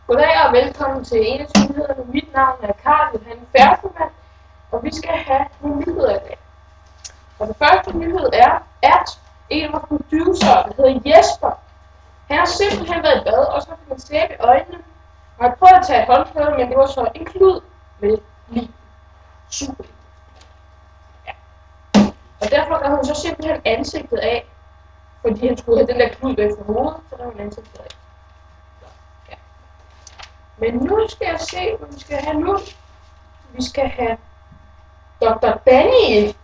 Goddag og velkommen til 21 nyhederne. Mit navn er Karl Johan Færdemann, og vi skal have nogle nyheder i dag. Og den første nyhed er, at en af vores producer, der hedder Jesper, han har simpelthen været i bad, og så fik han sæbe i øjnene. Og han prøvede at tage et håndklæde, men det var så en klud med lige. Super. Ja. Og derfor gav hun så simpelthen ansigtet af, fordi han skulle have den der klud væk fra hovedet, så der var ansigtet af. Men nu skal jeg se, hvad vi skal have nu. Vi skal have Dr. Danny ind.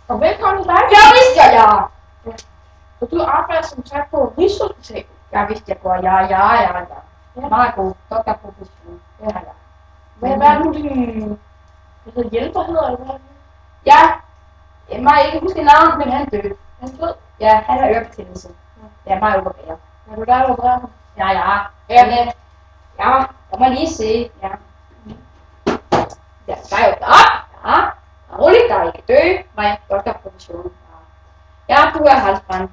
Og velkommen til dig. Ja, vidste jeg. Ja. Og du arbejder som sagt på Rigshospitalet. Ja, vidste jeg går. Ja. Meget god. Doktorprofession. Det har jeg. Hvad er nu din hjælper hedder, eller hvad? Ja. Jeg kan huske navnet, men han døde. Han død? Ja, han har ørebetændelse. Ja, meget opereret. Er du der opererer ham? Ja. Ja, jeg må lige se. Ja. Ja, der er jo klart. Ja. Roligt, der er ikke dø. Nej, doktorprofession. Ja, du er halsbrand.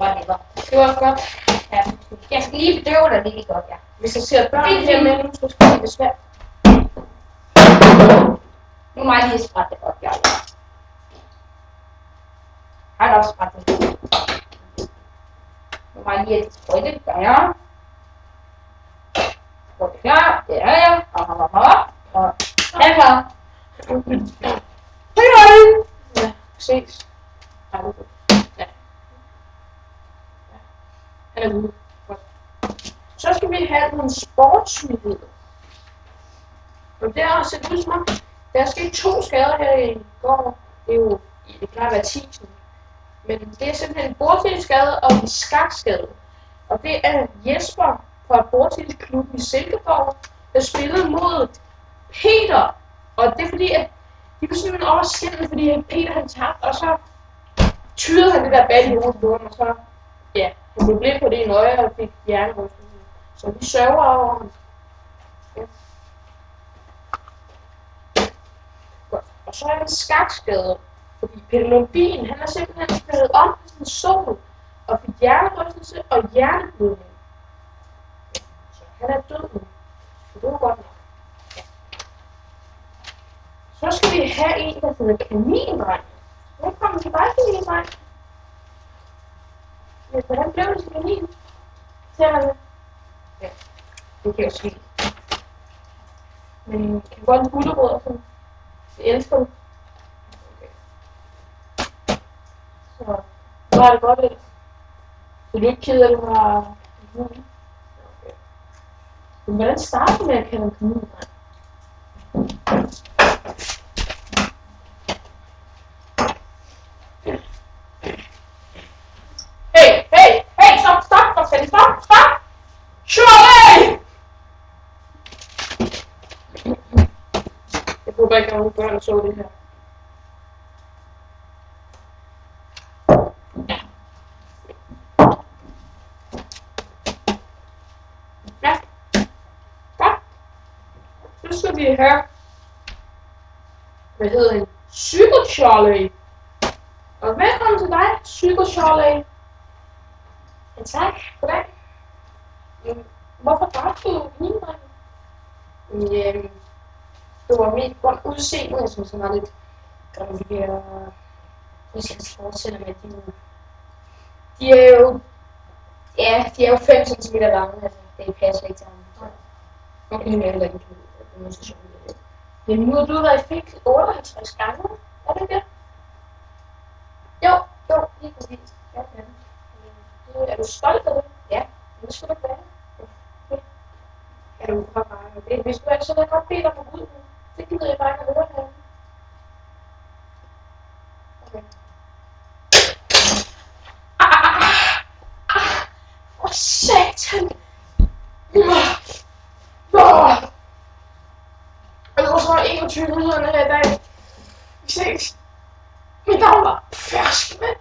Whatever. Det var godt. Ja, jeg skal lige bedøve dig lige godt, ja. Hvis jeg ser børn her med nu, så skal det være svært. Nu må jeg lige sprætte det op, ja. Har du også sprættet det? Nu må jeg lige have sprøjte, det gør jeg. Så det klar, det er jeg. Og er klar. Hej. Ja, ses. Ja. Han er ude. Godt. Så skal vi have nogle sportsnyheder. Og der har set ud som om, der er sket 2 skader her i går. Det plejer at være 10. Men det er simpelthen en bordtennisskade og en skakskade. Og det er Jesper fra bordtennisklubben i Silkeborg, der spillede mod Peter. Og det er fordi, at de var simpelthen over skændet, fordi Peter han tabte, og så tyrede han det der bat i hovedet på ham, og så, ja, han blev blind på det ene øje og fik hjernerystelse. Så vi sørger over ham. Ja. Godt. Og så er der en skakskade, fordi Peter Lundin, han er simpelthen spillet om på sin sol, og fik hjernerystelse og hjerneblødning. Ja. Så han er død nu. Så det var godt nok. Så skal vi have en, der hedder Kanindreng. Velkommen til dig, Kanindreng. Ja, hvordan blev det til kanin? Ser det? Ja, det kan jeg jo sige. Men kan du godt en gulerod og sådan? Jeg elsker det. Okay. Så, nu har det godt lidt. Så du er ikke ked af, at du har... Okay. Men hvordan starter du med at kalde en Kanindreng? Hey, stop! Charlie! Jeg håber ikke, at nogen børn så det her. Ja. Godt. Så skal vi have... Hvad hedder han? Psycho Charlie. Og velkommen til dig, Psycho Charlie. Ja, tak. Goddag. Hvorfor dræbte du kanindrengen? Det var mit godt udseende, jeg synes, han var lidt grim. Vi skal fortsætte med de er jo... Ja, de er jo 5 cm lange, altså det passer ikke til ham. Okay, jeg heller ikke demonstration. Men nu har du været i fængsel 58 gange, er det det? Jo, lige præcis. Ja. Er du stolt af det? Ja, det skal du være. Okay. Er du fra mig? Hvis du er, så vil jeg godt bede dig om ud. Det gider jeg bare ikke at høre her. Okay. Hvor satan! Og det var så 21 nyhederne her i dag. Vi ses. Mit navn var Fersk, mand.